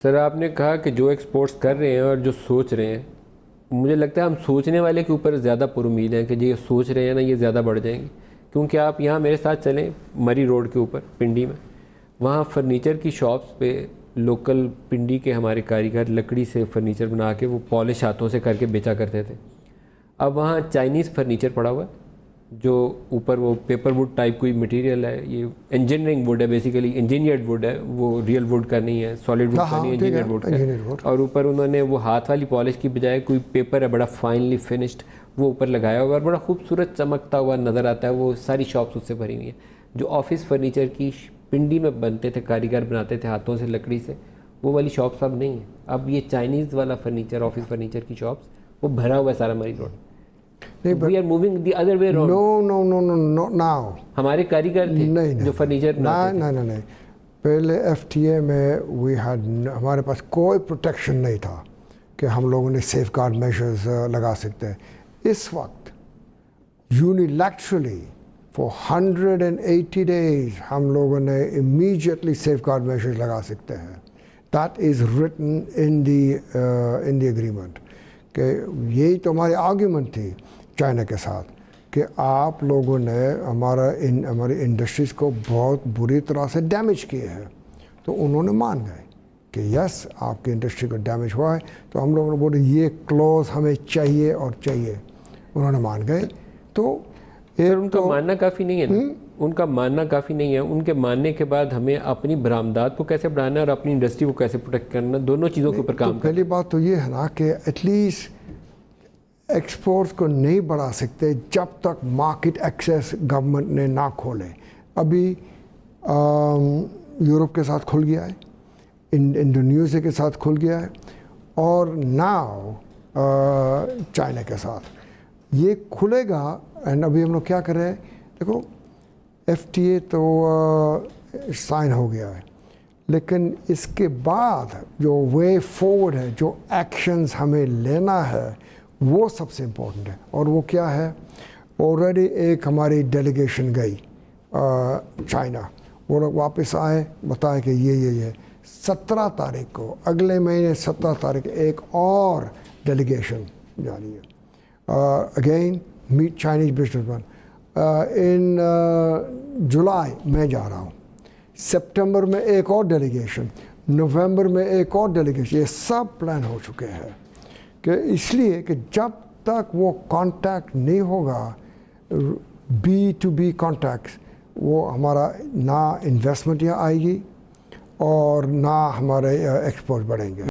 Sir आपने कहा कि जो एक्सपोर्ट्स कर रहे हैं और जो सोच रहे हैं, मुझे लगता है हम सोचने वाले के ऊपर ज़्यादा पुरुमीद हैं कि जो ये सोच रहे हैं ना ये ज़्यादा बढ़ जाएंगे। क्योंकि आप यहाँ मेरे साथ चलें मरी रोड के ऊपर पिंडी में, वहाँ फर्नीचर की शॉप्स पे लोकल पिंडी के हमारे कारीगर लकड़ी से फर्नीचर बना के वो पॉलिश हाथों से करके बेचा करते थे। अब वहाँ चाइनीज़ फर्नीचर पड़ा हुआ है जो ऊपर वो पेपर वुड टाइप कोई मटेरियल है, ये इंजीनियरिंग वुड है, बेसिकली इंजीनियर्ड वुड है, वो रियल वुड का नहीं है, सॉलिड वुड का नहीं, इंजीनियर्ड वुड का। और ऊपर उन्होंने वो हाथ वाली पॉलिश की बजाय कोई पेपर है बड़ा फाइनली फिनिश्ड वो ऊपर लगाया हुआ और बड़ा खूबसूरत चमकता हुआ नज़र आता है। वो सारी शॉप्स उससे भरी हुई हैं। जो ऑफिस फर्नीचर की पिंडी में बनते थे, कारीगर बनाते थे हाथों से लकड़ी से, वो वाली शॉप्स अब नहीं है। अब ये चाइनीज़ वाला फर्नीचर, ऑफिस फर्नीचर की शॉप्स, वो भरा हुआ है सारा मरी road. We are moving the other way around. No, not now. हमारे कारीगर थे नहीं, जो फर्नीचर बनाते थे। नहीं। पहले FTA में हमारे पास कोई प्रोटेक्शन नहीं था कि हम लोगों ने सेफ गार्ड मेजर्स लगा सकते हैं। इस वक्त यूनिलैटरली फॉर 180 days हम लोगों ने इमीडिएटली सेफ गार्ड मेजर्स लगा सकते हैं। That is written in the agreement. कि यही तो हमारी आर्ग्यूमेंट थी चाइना के साथ कि आप लोगों ने हमारी इंडस्ट्रीज़ को बहुत बुरी तरह से डैमेज किए हैं। तो उन्होंने मान गए कि यस आपकी इंडस्ट्री को डैमेज हुआ है, तो हम लोगों ने बोले ये क्लॉज हमें चाहिए और चाहिए। उन्होंने मान गए। तो उनका मानना काफ़ी नहीं है ना? उनका मानना काफ़ी नहीं है। उनके मानने के बाद हमें अपनी बरामदात को कैसे बढ़ाना और अपनी इंडस्ट्री को कैसे प्रोटेक्ट करना, दोनों चीज़ों के ऊपर काम करना। पहली बात तो ये है ना कि एटलीस्ट एक्सपोर्ट्स को नहीं बढ़ा सकते जब तक मार्केट एक्सेस गवर्नमेंट ने ना खोले। अभी यूरोप के साथ खुल गया है, इंडोनेशिया के साथ खुल गया है और नाउ चाइना के साथ ये खुलेगा। एंड अभी हम लोग क्या कर रहे हैं, देखो FTA तो साइन हो गया है, लेकिन इसके बाद जो वे फॉरवर्ड है, जो एक्शंस हमें लेना है वो सबसे इम्पोर्टेंट है। और वो क्या है, ऑलरेडी एक हमारी डेलीगेशन गई चाइना, वो लोग वापस आए, बताए कि ये 17 तारीख को, अगले महीने 17 तारीख एक और डेलीगेशन जानी है। अगेन मीट चाइनीज बिजनेसमैन इन जुलाई में जा रहा हूँ, सितंबर में एक और डेलीगेशन, नवंबर में एक और डेलीगेशन, ये सब प्लान हो चुके हैं। कि इसलिए कि जब तक वो कांटेक्ट नहीं होगा, B2B कांटेक्ट, वो हमारा ना इन्वेस्टमेंट यहाँ आएगी और ना हमारे एक्सपोर्ट बढ़ेंगे।